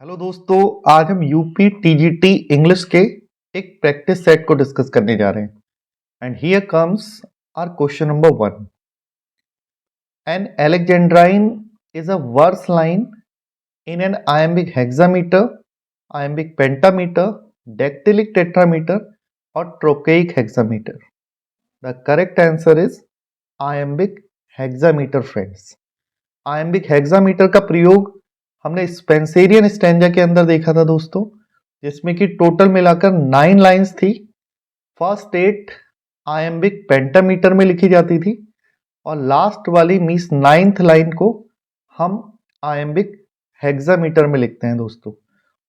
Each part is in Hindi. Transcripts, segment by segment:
हेलो दोस्तों, आज हम यूपी टीजीटी इंग्लिश के एक प्रैक्टिस सेट को डिस्कस करने जा रहे हैं। And here comes our question number 1। An alexandrine is a verse line in an iambic hexameter, iambic pentameter, dactylic tetrameter और trochaic hexameter. The correct answer is iambic hexameter, friends. iambic hexameter का प्रयोग हमने स्पेंसेरियन स्टैंजा के अंदर देखा था दोस्तों, जिसमें कि टोटल मिलाकर 9 लाइंस थी। फर्स्ट 8 आयम्बिक पेंटामीटर में लिखी जाती थी और लास्ट वाली मींस 9th लाइन को हम आयम्बिक हेक्सामीटर में लिखते हैं दोस्तों।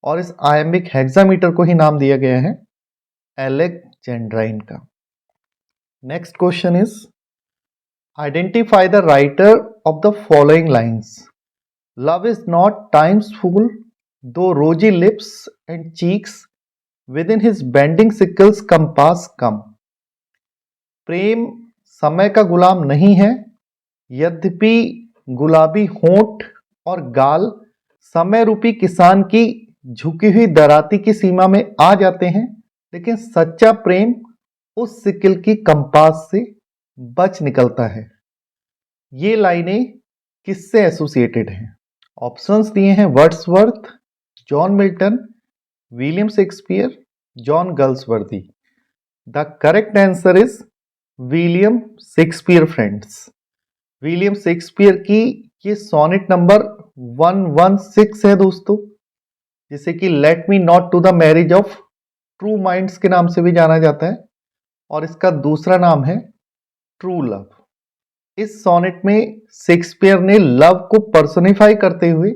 और इस आयम्बिक हेक्सामीटर को ही नाम दिया गया है एलेक्जेंड्राइन का। Next question is identify the writer of the following lines. Love is not time's fool, though rosy lips and cheeks within his bending sickle's compass come. प्रेम समय का गुलाम नहीं है, यद्यपि गुलाबी होंठ और गाल समय रूपी किसान की झुकी हुई दराती की सीमा में आ जाते हैं, लेकिन सच्चा प्रेम उस सिकल की कंपास से बच निकलता है। ये लाइनें किससे एसोसिएटेड हैं? ऑप्शंस दिए हैं Wordsworth, John Milton, William Shakespeare, John Galsworthy. The correct answer is William Shakespeare friends. William Shakespeare की ये सोनेट नंबर 116 है दोस्तों, जिसे कि let me not to the marriage of true minds के नाम से भी जाना जाता है, और इसका दूसरा नाम है ट्रू लव। इस सोनेट में शेक्सपियर ने लव को पर्सोनिफाई करते हुए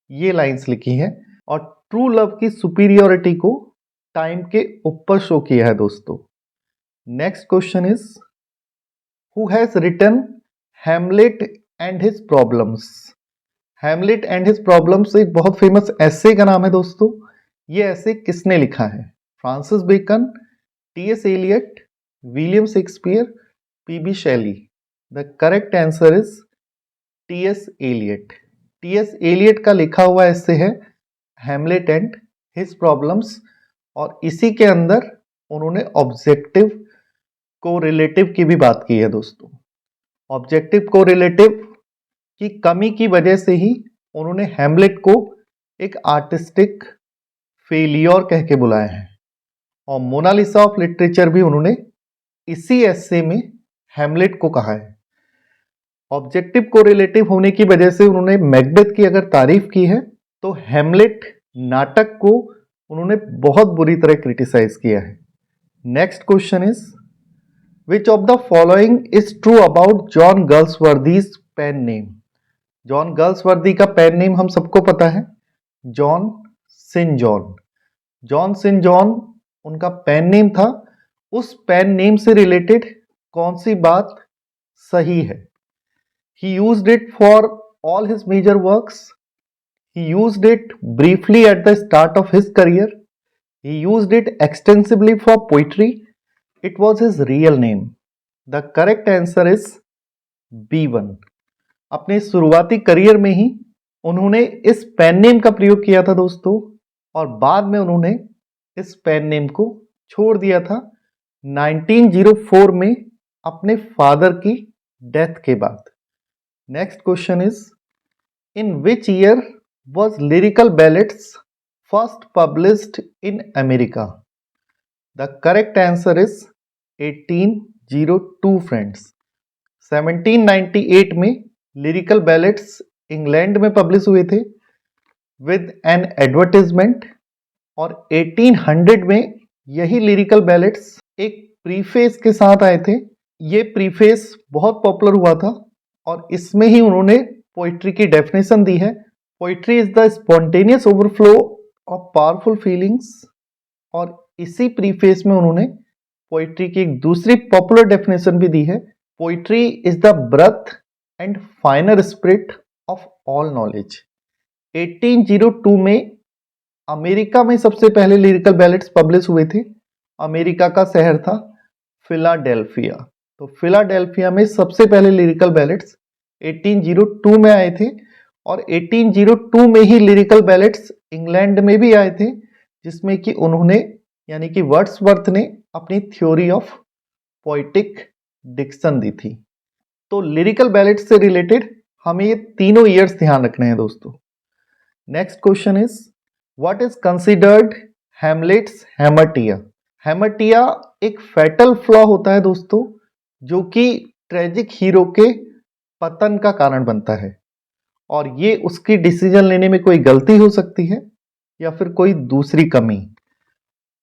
ये लाइंस लिखी हैं और ट्रू लव की सुपीरियोरिटी को टाइम के ऊपर शो किया है दोस्तों। Next question is who has written Hamlet and his problems. Hamlet and his problems एक बहुत फेमस एसे का नाम है दोस्तों। ये एसे किसने लिखा है? Francis Bacon, T S. Eliot, William Shakespeare, P B. Shelley. The correct answer is T S. Eliot. T S. Eliot का लिखा हुआ ऐसे है हैमलेट एंड हिज प्रॉब्लम्स, और इसी के अंदर उन्होंने ऑब्जेक्टिव कोरिलेटिव की भी बात की है दोस्तों। ऑब्जेक्टिव कोरिलेटिव की कमी की वजह से ही उन्होंने हैमलेट को एक आर्टिस्टिक फेलियर कह के बुलाया है, और मोनालिसा ऑफ लिटरेचर भी उन्होंने इसी एसे में हैमलेट को कहा है। ऑब्जेक्टिव कोरिलेटिव होने की वजह से उन्होंने मैकबेथ की अगर तारीफ की है, तो हैमलेट नाटक को उन्होंने बहुत बुरी तरह क्रिटिसाइज किया है। Next question is which of the following is true about John Galsworthy's pen name. John Galsworthy का पेन नेम हम सबको पता है, John Sinjohn. John Sinjohn उनका पेन नेम था। उस पेन नेम से रिलेटेड कौन सी बात सही है? He used it for all his major works. He used it briefly at the start of his career. He used it extensively for poetry. It was his real name. The correct answer is B1. अपने शुरुआती करियर में ही उन्होंने इस पेन नेम का प्रयोग किया था दोस्तों, और बाद में उन्होंने इस पेन नेम को छोड़ दिया था 1904 में अपने फादर की डेथ के बाद। Next question is in which year was Lyrical Ballads first published in America? The correct answer is 1802 friends। 1798 में Lyrical Ballads इंग्लैंड में पब्लिश हुए थे with an advertisement, और 1800 में यही Lyrical Ballads एक प्रीफेस के साथ आए थे। ये प्रीफेस बहुत पॉपुलर हुआ था और इसमें ही उन्होंने पोइट्री की डेफिनेशन दी है। Poetry is the spontaneous overflow of powerful feelings, और इसी प्रीफेस में उन्होंने पोइट्री की एक दूसरी पॉपुलर डेफिनेशन भी दी है। Poetry is the breath and finer spirit of all knowledge. 1802 में अमेरिका में सबसे पहले लिरिकल बैलेट्स पब्लिश हुए थे। अमेरिका का शहर था फिलाडेल्फिया। तो फिलाडेल्फिया में सबसे पहले लिरिकल बैलेट्स 1802 में आए थे, और 1802 में ही लिरिकल बैलेट्स इंग्लैंड में भी आए थे, जिसमें कि उन्होंने यानी कि वर्ड्सवर्थ ने अपनी थ्योरी ऑफ पोएटिक डिक्शन दी थी। तो लिरिकल बैलेट्स से रिलेटेड हमें ये तीनों ईयर्स ध्यान रखने हैं दोस्तों। Next question is what is considered Hamlet's hamartia. Hamartia एक फैटल फ्लॉ होता है दोस्तों, जो कि ट्रेजिक हीरो के पतन का कारण बनता है, और ये उसकी डिसीजन लेने में कोई गलती हो सकती है या फिर कोई दूसरी कमी।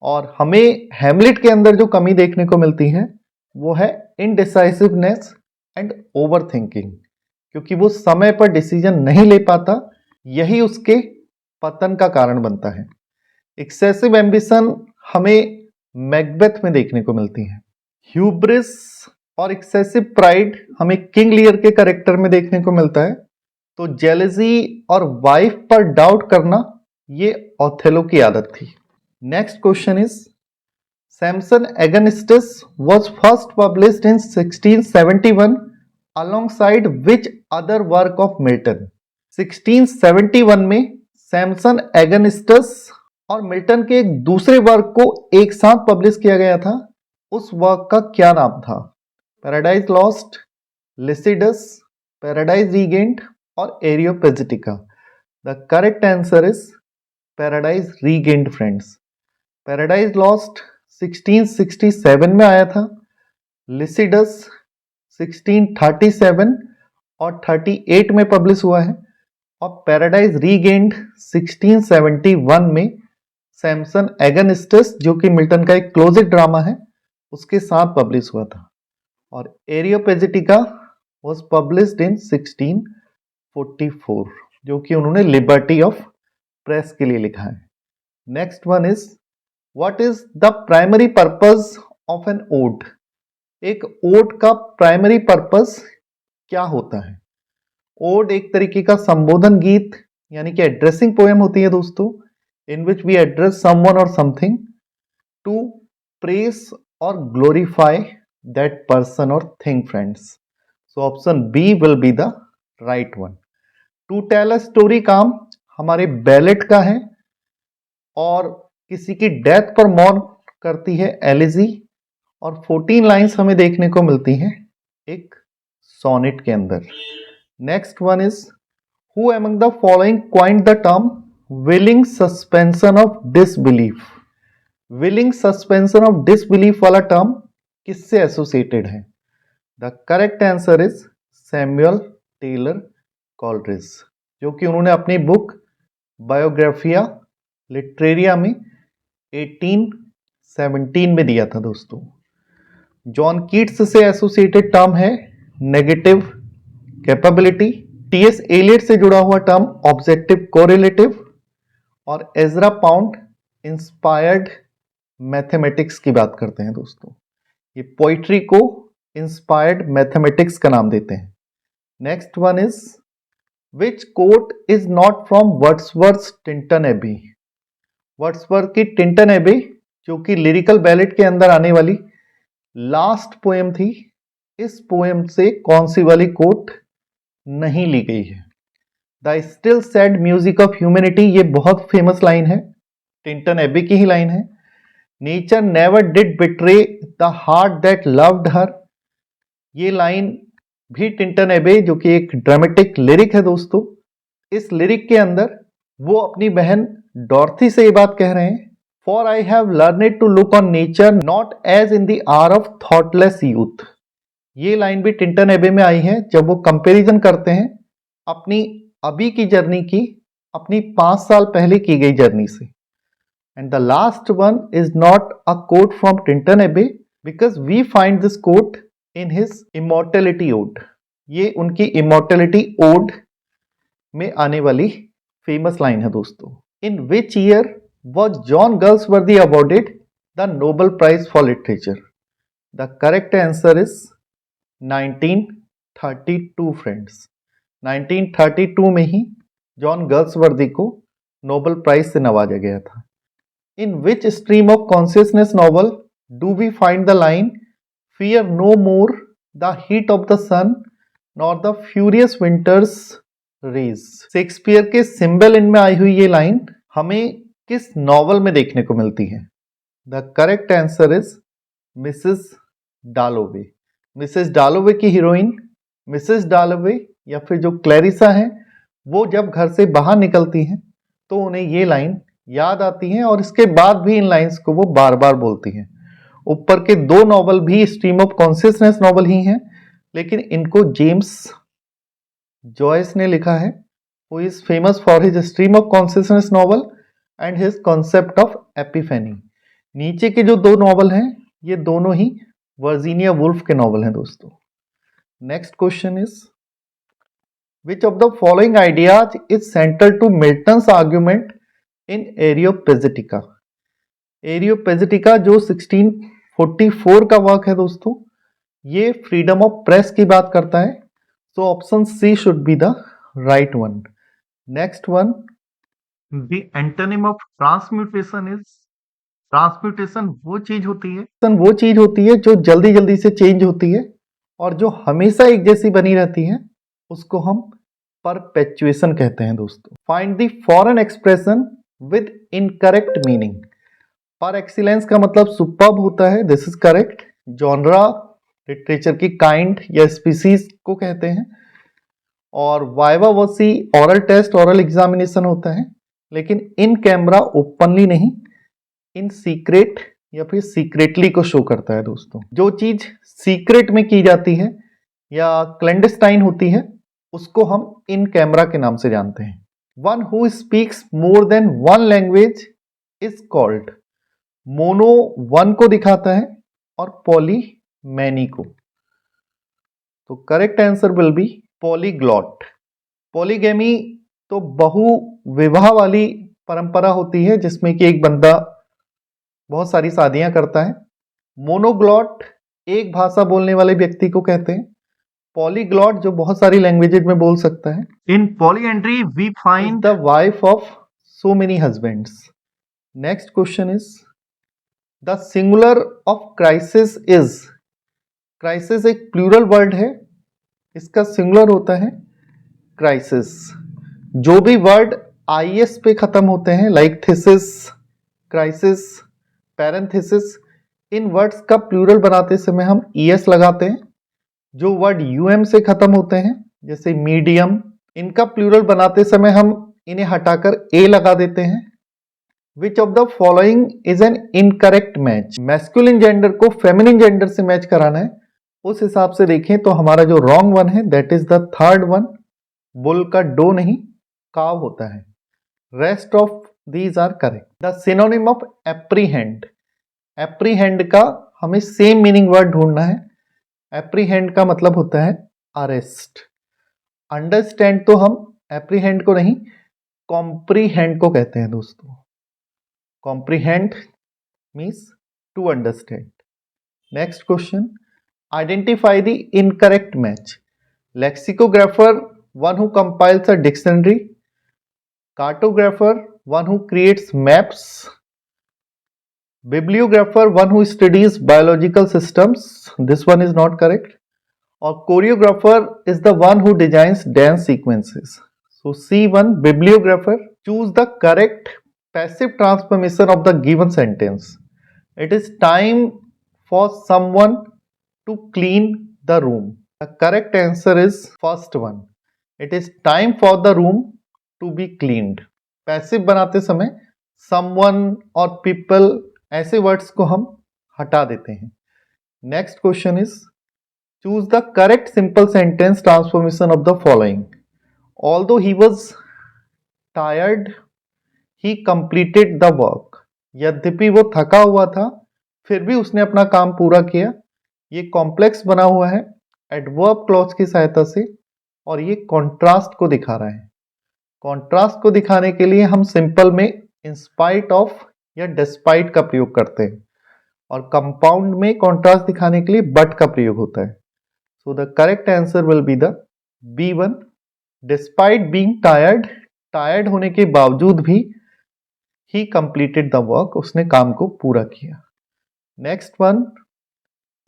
और हमें हैमलेट के अंदर जो कमी देखने को मिलती है वो है इनडिसाइसिवनेस एंड ओवर थिंकिंग, क्योंकि वो समय पर डिसीजन नहीं ले पाता, यही उसके पतन का कारण बनता है। एक्सेसिव एम्बिशन हमें मैकबेथ में देखने को मिलती है। ह्यूब्रिस और एक्सेसिव प्राइड हमें किंग लियर के कैरेक्टर में देखने को मिलता है। तो जेलसी और वाइफ पर डाउट करना ये ओथेलो की आदत थी। Next question is Samson Agonistes was first published in 1671 alongside which other work of Milton. 1671 में सैमसन एगनिस्टस और मिल्टन के एक दूसरे वर्क को एक साथ पब्लिश किया गया था। उस वर्क का क्या नाम था? Paradise Lost, Lycidas, Paradise Regained और Areopagitica. The correct answer is Paradise Regained friends. Paradise Lost 1667 में आया था, लिसिडस 1637 और 38 में पब्लिश हुआ है, और पैराडाइज रीगेन्ड 1671 में सैमसन एगनिस्टस, जो कि मिल्टन का एक क्लोजिक ड्रामा है, उसके साथ पब्लिश हुआ था। और एरियोपेजिटिका वाज पब्लिश्ड इन 1644, जो कि उन्होंने लिबर्टी ऑफ प्रेस के लिए लिखा है। Next one is what is the primary purpose of an ode. एक ओड का प्राइमरी पर्पस क्या होता है? ओड एक तरीके का संबोधन गीत यानी कि एड्रेसिंग पोएम होती है दोस्तों, in which we address someone और समथिंग टू प्रेस और ग्लोरीफाई दैट पर्सन और thing friends. So option B will be the right one. To tell a story काम हमारे बैलेट का है, और किसी की डेथ पर मौन करती है एलिजी, और 14 लाइंस हमें देखने को मिलती हैं एक सोनेट के अंदर। Next one is who among the following coined the term willing suspension of disbelief. Willing suspension of disbelief वाला टर्म किससे एसोसिएटेड है? The correct answer is Samuel Taylor Coleridge, जो कि उन्होंने अपनी बुक बायोग्राफिया लिटरेरिया में 1817 में दिया था दोस्तों। जॉन कीट्स से एसोसिएटेड टर्म है नेगेटिव कैपेबिलिटी। टीएस एलियट से जुड़ा हुआ टर्म ऑब्जेक्टिव कोरिलेटिव, और एजरा पाउंड इंस्पायर्ड मैथमेटिक्स की बात करते हैं दोस्तों। ये पोइट्री को इंस्पायर्ड मैथमेटिक्स का नाम देते हैं। Next one is which quote is not from Wordsworth Tintern Abbey. Wordsworth की टिंटन एबी, जो कि लिरिकल बैलेट के अंदर आने वाली लास्ट पोएम थी, इस पोएम से कौन सी वाली कोट नहीं ली गई है? The still sad music of humanity, ये बहुत फेमस लाइन है, टिंटन एबी की ही लाइन है। Nature never did betray the heart that loved her, ये लाइन भी टिंटन एबे, जो कि एक ड्रामेटिक लिरिक है दोस्तों। इस लिरिक के अंदर वो अपनी बहन डॉर्थी से ये बात कह रहे हैं, for I have learned to look on nature not as in the hour of thoughtless youth. ये लाइन भी टिंटन एबे में आई है, जब वो कंपैरिजन करते हैं अपनी अभी की जर्नी की अपनी 5 साल पहले की गई जर्नी से। And the last one is not a quote from Tintern Abbey, because we find this quote in his Immortality Ode. ये उनकी इमॉर्टेलिटी ओड में आने वाली फेमस लाइन है दोस्तों। In which year was John Galsworthy awarded the Nobel Prize for literature? The correct answer is 1932 friends. 1932 में ही जॉन गर्ल्सवर्दी को नोबेल प्राइज से नवाजा गया था। In which stream of consciousness novel do we find the line fear no more the heat of the sun nor the furious winters rage. Shakespeare के सिंबल इन में आई हुई ये लाइन हमें किस नॉवल में देखने को मिलती है? The correct answer is Mrs Dalloway. Mrs Dalloway की हीरोइन मिसेस डालोवे या फिर जो क्लैरिसा है वो जब घर से बाहर निकलती हैं तो उन्हें ये लाइन याद आती है और इसके बाद भी इन लाइंस को वो बार बार बोलती हैं। ऊपर के दो नॉवल भी स्ट्रीम ऑफ कॉन्शियसनेस नॉवल ही हैं, लेकिन इनको जेम्स जॉयस ने लिखा है, who is famous for his stream of consciousness novel and his concept of epiphany। नीचे के जो दो नॉवल हैं ये दोनों ही वर्जीनिया वुल्फ के नॉवल हैं दोस्तों। Next question is which of the following ideas is central to Milton's argument in Areopagitica। एरियोपेजिटिका जो 1644 का वर्क है दोस्तों, ये फ्रीडम ऑफ प्रेस की बात करता है, so option C should be the right one. Next one, the antonym of transmutation is, transmutation वो चीज होती है जो जल्दी जल्दी से चेंज होती है और जो हमेशा एक जैसी बनी रहती है उसको हम परपेचुएशन कहते हैं दोस्तों। Find the foreign expression with incorrect meaning. पर एक्सीलेंस का मतलब सुपर्ब होता है, this is correct. Genre literature की काइंड या स्पीसीज को कहते हैं और वाइवा वर्सी ओरल टेस्ट ओरल एग्जामिनेशन होता है, लेकिन इन कैमरा ओपनली नहीं, इन सीक्रेट या फिर सीक्रेटली को शो करता है दोस्तों। जो चीज सीक्रेट में की जाती है या क्लैंडस्टाइन होती है उसको हम इन कैमरा के नाम से जानते हैं। One who speaks more than one language is called. Mono one को दिखाता है और पॉली मैनी को, तो correct answer will B polyglot. Polygamy तो बहु विवाह वाली परंपरा होती है जिसमें कि एक बंदा बहुत सारी शादियां करता है। मोनोग्लॉट एक भाषा बोलने वाले व्यक्ति को कहते हैं। पॉलीग्लॉट जो बहुत सारी लैंग्वेजेज में बोल सकता है। In polyandry we find the wife of so many husbands. Next question is the singular of crisis is. Crisis एक प्लूरल वर्ड है, इसका सिंगुलर होता है क्राइसिस। जो भी वर्ड आईएस पे खत्म होते हैं लाइक थीसिस, क्राइसिस, पैरेंथेसिस, इन वर्ड्स का प्लूरल बनाते समय हम ईएस लगाते हैं। जो वर्ड यूएम से खत्म होते हैं जैसे मीडियम, इनका प्लूरल बनाते समय हम इन्हें हटाकर ए लगा देते हैं। Which of the following is an incorrect match. Masculine gender को फेमिनिन जेंडर से मैच कराना है, उस हिसाब से देखें तो हमारा जो रॉन्ग वन है that is the third one. Bull का डो नहीं काव होता है। Rest of these are correct. The synonym of apprehend. Apprehend का हमें सेम मीनिंग वर्ड ढूंढना है। एप्रीहेंड का मतलब होता है अरेस्ट। अंडरस्टैंड तो हम एप्रीहेंड को नहीं कॉम्प्रीहेंड को कहते हैं दोस्तों। Comprehend means to understand. Next question, identify the incorrect match. Lexicographer one who compiles a dictionary, cartographer one who creates maps, bibliographer one who studies biological systems, this one is not correct, or choreographer is the one who designs dance sequences, so C1 bibliographer। choose the correct passive transformation of the given sentence। it is time for someone to clean the room, the correct answer is first one, it is time for the room to be cleaned। passive बनाते समय someone और people ऐसे वर्ड्स को हम हटा देते हैं। Next question is choose the correct simple sentence transformation of the following. Although he was tired he completed the work. यद्यपि वो थका हुआ था फिर भी उसने अपना काम पूरा किया। ये कॉम्प्लेक्स बना हुआ है एडवर्ब क्लॉज की सहायता से और ये कॉन्ट्रास्ट को दिखा रहा है। कॉन्ट्रास्ट को दिखाने के लिए हम सिंपल में इंस्पाइट ऑफ या डिस्पाइट का प्रयोग करते हैं और कंपाउंड में कॉन्ट्रास्ट दिखाने के लिए बट का प्रयोग होता है। सो the correct answer will be the B1। Despite being tired, tired होने के बावजूद भी ही कंप्लीटेड द वर्क, उसने काम को पूरा किया। Next one,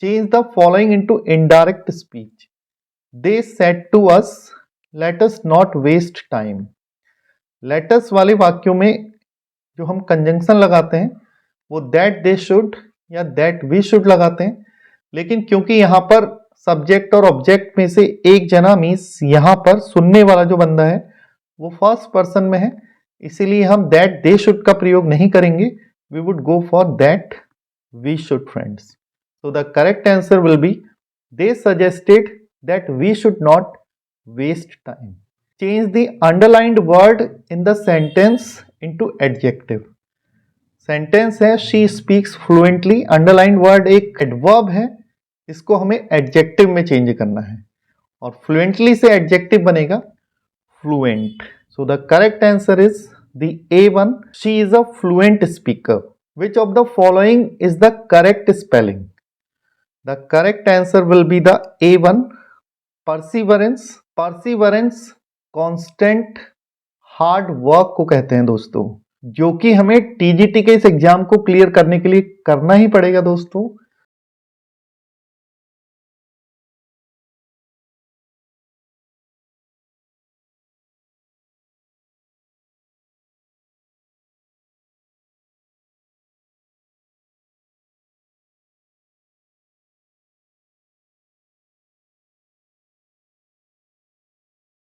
change the following into indirect speech. They said to us let us not waste time. Let us वाले वाक्यों में जो हम कंजंक्शन लगाते हैं वो दैट, दे शुड या दैट वी शुड लगाते हैं, लेकिन क्योंकि यहाँ पर सब्जेक्ट और ऑब्जेक्ट में से एक जना मीन्स यहाँ पर सुनने वाला जो बंदा है वो फर्स्ट पर्सन में है, इसीलिए हम दैट दे शुड का प्रयोग नहीं करेंगे, we would go for that we should friends. So the correct answer will be they suggested that we should not waste time. Change the underlined word in the sentence into adjective. Sentence है she speaks fluently, underlined word एक एडवर्ब है, इसको हमें एडजेक्टिव में चेंज करना है और फ्लुएंटली से एडजेक्टिव बनेगा fluent. So the correct answer is the A1, she is a fluent speaker. Which of the following is the correct spelling? The correct answer will be the A1, perseverance. Perseverance constant hard work को कहते हैं दोस्तों, जो कि हमें टीजीटी के इस एग्जाम को क्लियर करने के लिए करना ही पड़ेगा दोस्तों।